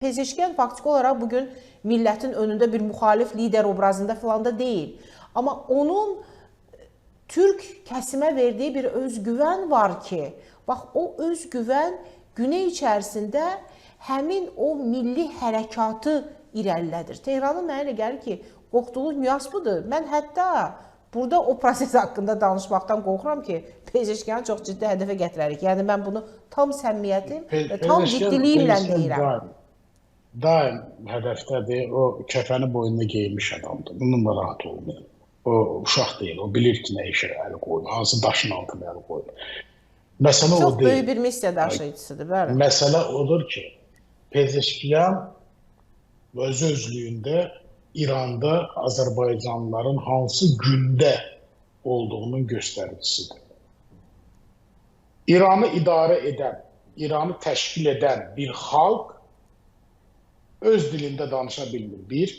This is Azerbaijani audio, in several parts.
Pezeşkiyan faktiki olaraq bugün millətin önündə bir müxalif lider obrazında falan da deyil. Amma onun Türk kəsimə verdiyi bir özgüvən var ki, bax o özgüvən güney içərisində həmin o milli hərəkatı irəlilədir. Tehranın mənə elə gəlir ki, qorxduğu nüans budur. Mən hətta burada o proses haqqında danışmaqdan qorxuram ki, Pezeşkiyanı çox ciddi hədəfə gətirərik. Yəni mən bunu tam səmimiyyətim və tam ciddiliyimlə deyirəm. Daim hədəfdədir, o kəfəni boynuna geymiş adamdır. Bununla rahat olmayın. O uşaq deyil, o bilir ki, nə işə əli qoyur, hansı daşın altına əli qoyur. Məsələ o deyil. Çox böyük bir missiya daşıyıcısıdır, bəli. Məsələ odur ki, Pezeşkiyan öz-özlüyündə İranda Azərbaycanlıların hansı gündə olduğunun göstəricisidir. İranı idarə edən, İranı təşkil edən bir xalq öz dilində danışa bilmir. Bir,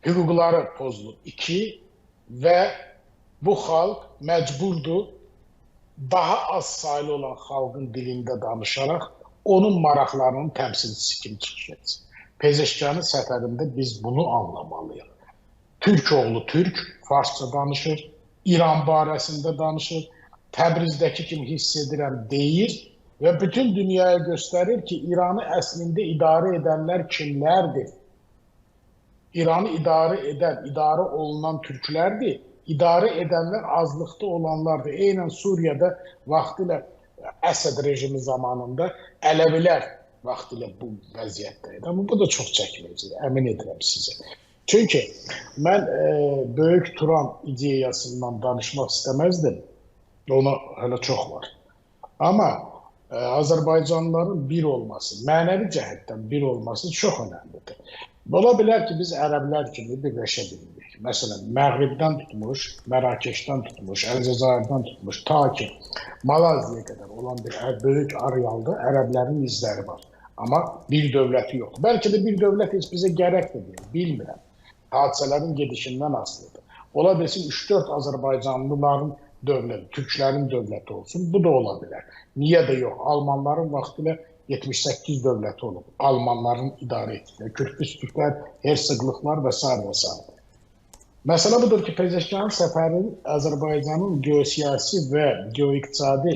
hüquqları pozulur. İki, və bu xalq məcburdur daha az sayılı olan xalqın dilində danışaraq onun maraqlarının təmsilçisi kimi çıxış etsin. Pezeşkiyanın səfərində biz bunu anlamalıyıq. Türk oğlu Türk, farsça danışır, İran barəsində danışır, Təbrizdəki kimi hiss edirəm deyir və bütün dünyaya göstərir ki, İranı əslində idarə edənlər kimlərdir? İranı idarə edən, idarə olunan türklərdir, idarə edənlər azlıqda olanlardır. Eynən Suriyada vaxtilə Əsəd rejimi zamanında Ələvilər vaxtilə bu vəziyyətdəydi. Amma bu da çox çəkməyəcək, əmin edirəm sizə. Çünki mən Böyük Turan ideyasından danışmaq istəməzdim. Ona hələ çox var. Amma Azərbaycanlıların bir olması, mənəvi cəhətdən bir olması çox önəmlidir. Ola bilər ki, biz ərəblər kimi birləşə bilirik. Məsələn, Məğribdən tutmuş, Mərakeşdən tutmuş, Əlcəzairdən tutmuş, ta ki Malaziyaya qədər olan bir böyük arealda ərəblərin izləri var. Amma bir dövləti yoxdur. Bəlkə də bir dövlət heç bizə gərək də deyil, bilmirəm. Hadisələrin gedişindən asılıdır. Ola bilsin 3-4 Azərbaycanlıların dövləti, türklərin dövləti olsun, bu da ola bilər. Niyə də yox? Almanların vaxtilə 78 dövləti olub. Almanların idarə etdikləri, Kürtlər, Herseqlıqlar və s. və s. Məsələ budur ki, Pezeşkiyanın səfəri Azərbaycanın geosiyasi və geoiqtisadi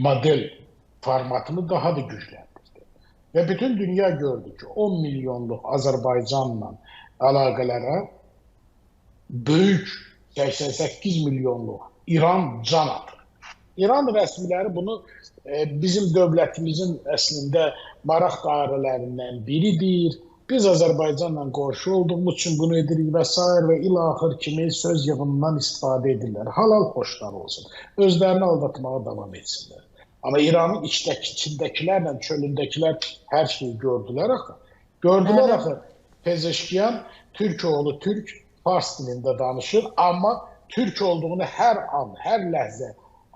model formatını daha da gücləndirdi. Və bütün dünya gördü ki, 10 milyonluq Azərbaycanla əlaqələrə böyük 88 milyonluq İran can atır. İran rəsmiləri bunu bizim dövlətimizin əslində maraq dairələrindən biridir. Biz Azərbaycanla qonşu olduğumuz üçün bunu edirik və s. və ilaxır kimi söz yığınından istifadə edirlər. Halal xoşlar olsun. Özlərini aldatmağa davam etsinlər. Amma İranın içindəkilərlə çölündəkilər hər şeyi gördülər axı. Gördülər axı. Pezeşkiyan Türk oğlu Türk, fars dilində danışır, amma Türk olduğunu hər an, hər ləhzə,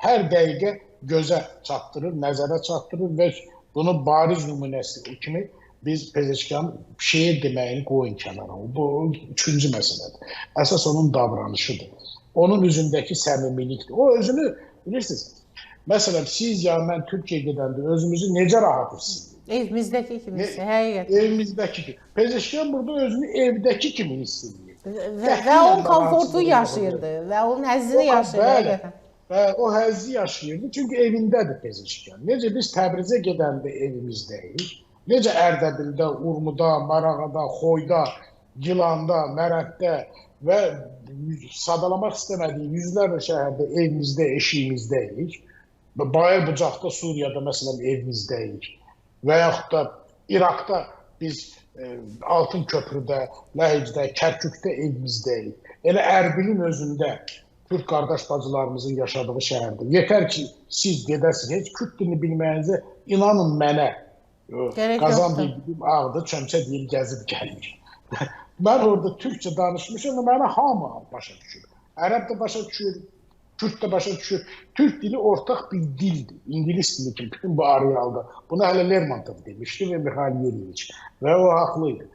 hər dəqiqə gözə çatdırır, nəzərə çatdırır və bunu bariz nümunəsi kimi biz Pezeşkiyanın şeir deməyini qoyun kənara. Bu üçüncü məsələdir. Əsas onun davranışıdır. Onun üzündəki səmimilikdir. O özünü, bilirsiniz, məsələn, siz ya mən Türkiyəyə gedəndə özümüzü necə rahat hiss edirik? Evimizdəki kimisi, həqiqətən. Evimizdəki kimi. Pezeşkiyan burada özünü evdəki kimi hiss edir. Və o komfortu yaşayırdı və onun həzzini yaşayırdı. Və o həzzi yaşayırdı, çünki evindədir Pezeşkiyan. Necə biz Təbrizə gedəndə evimizdəyik, necə Ərdəbildə, Urmuda, Marağada, Xoyda, Gilanda, Mərəddə və sadalamaq istəmədiyim yüzlərlə şəhərdə evimizdə, eşiyimizdəyik. Bayır-Bucaqda, Suriyada məsələn evimizdəyik. Və yaxud da İraqda biz Altın Köprüdə, Ləhicdə, Kərkükdə evimizdəyik. Elə Ərbilin özündə Türk qardaş bacılarımızın yaşadığı şəhərdir. Yetər ki, siz gedəsiniz, heç Kürt dilini bilməyinizə inanın mənə. Qazan deyib, ağdı, çömçə deyib, gəzib gəlir. Mən orada Türkçə danışmışım, mənə hamı başa düşür. Ərəb də başa düşür, Kürt də başa düşür. Türk dili ortaq bir dildir. İngilis dili kimi bütün bu arealda. Bunu hələ Lermontov demişdi və Mikhail Yuriyeviç. Və o haqlıydı.